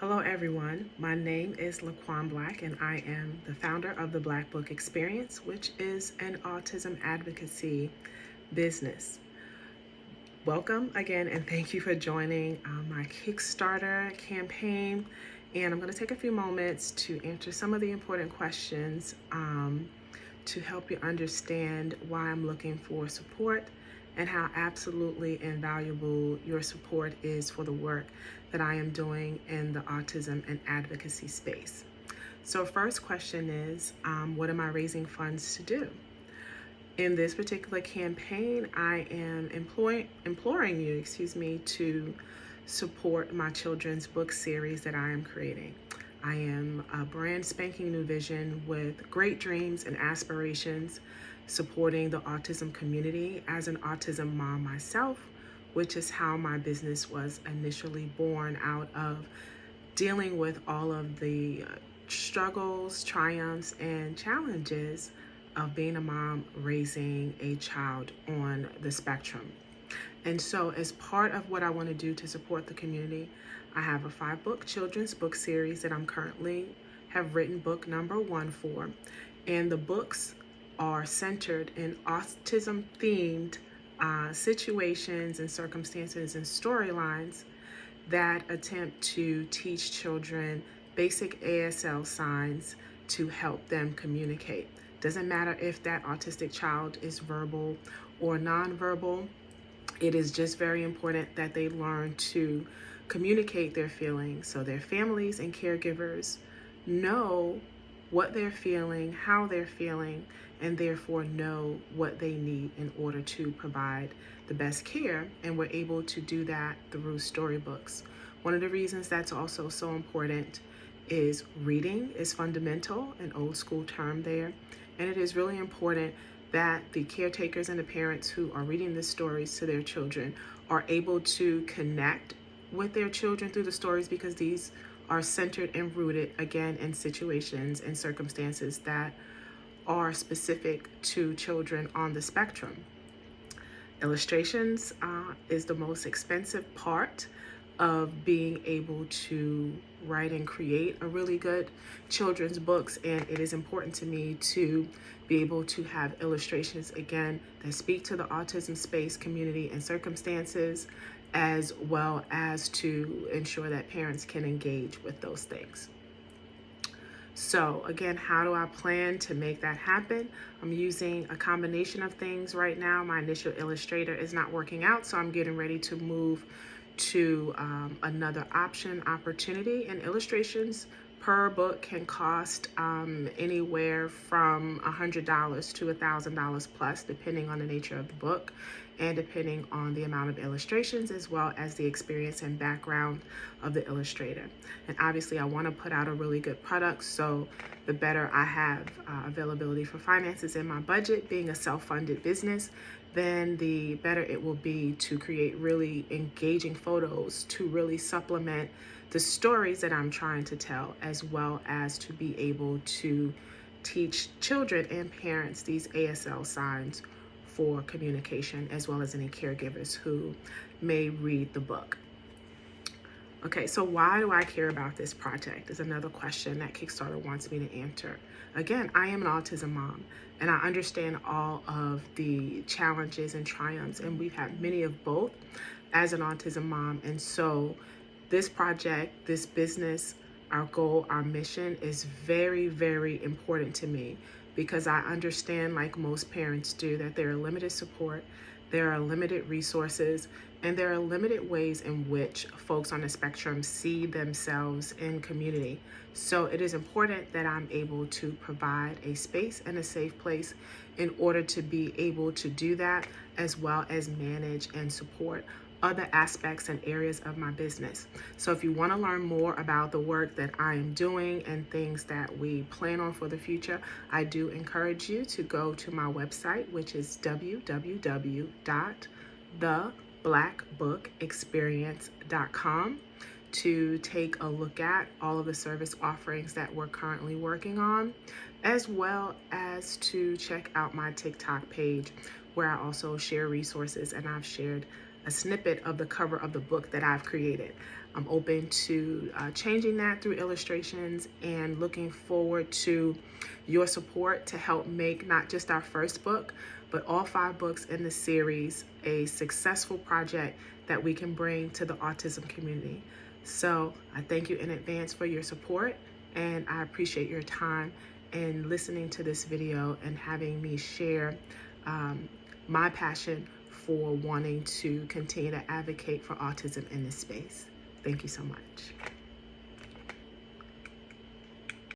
Hello everyone, my name is Laquan Black and I am the founder of the Black Book Experience, which is an autism advocacy business. Welcome again and thank you for joining my Kickstarter campaign. And I'm going to take a few moments to answer some of the important questions to help you understand why I'm looking for support and how absolutely invaluable your support is for the work that I am doing in the autism and advocacy space. So first question is, what am I raising funds to do? In this particular campaign, I am imploring you, to support my children's book series that I am creating. I am a brand spanking new vision with great dreams and aspirations, supporting the autism community as an autism mom myself, which is how my business was initially born out of dealing with all of the struggles, triumphs, and challenges of being a mom raising a child on the spectrum. And so as part of what I want to do to support the community, I have a 5-book children's book series that I'm currently have written book number 1 for. And the books are centered in autism themed situations and circumstances and storylines that attempt to teach children basic ASL signs to help them communicate. Doesn't matter if that autistic child is verbal or nonverbal. It is just very important that they learn to communicate their feelings so their families and caregivers know what they're feeling, how they're feeling, and therefore know what they need in order to provide the best care. And we're able to do that through storybooks. One of the reasons that's also so important is reading is fundamental, an old school term there. And it is really important that the caretakers and the parents who are reading the stories to their children are able to connect with their children through the stories, because these are centered and rooted again in situations and circumstances that are specific to children on the spectrum. Illustrations is the most expensive part of being able to write and create a really good children's books, and it is important to me to be able to have illustrations again that speak to the autism space, community, and circumstances, as well as to ensure that parents can engage with those things. So again, how do I plan to make that happen? I'm using a combination of things right now. My initial illustrator is not working out, so I'm getting ready to move to another opportunity. And illustrations per book can cost anywhere from $100 to $1,000 plus, depending on the nature of the book and depending on the amount of illustrations, as well as the experience and background of the illustrator. And obviously I want to put out a really good product, so the better I have availability for finances in my budget, being a self-funded business, then the better it will be to create really engaging photos to really supplement the stories that I'm trying to tell, as well as to be able to teach children and parents these ASL signs for communication, as well as any caregivers who may read the book. Okay, so why do I care about this project is another question that Kickstarter wants me to answer. Again, I am an autism mom, and I understand all of the challenges and triumphs, and we've had many of both as an autism mom. And so this project, this business, our goal, our mission is very, very important to me, because I understand, like most parents do, that there are limited support, there are limited resources, and there are limited ways in which folks on the spectrum see themselves in community. So it is important that I'm able to provide a space and a safe place in order to be able to do that, as well as manage and support other aspects and areas of my business. So if you want to learn more about the work that I am doing and things that we plan on for the future, I do encourage you to go to my website, which is www.theblackbookexperience.com, to take a look at all of the service offerings that we're currently working on, as well as to check out my TikTok page, where I also share resources, and I've shared a snippet of the cover of the book that I've created. I'm open to changing that through illustrations and looking forward to your support to help make not just our first book, but all 5 books in the series a successful project that we can bring to the autism community. So I thank you in advance for your support, and I appreciate your time in listening to this video and having me share my passion for wanting to continue to advocate for autism in this space. Thank you so much.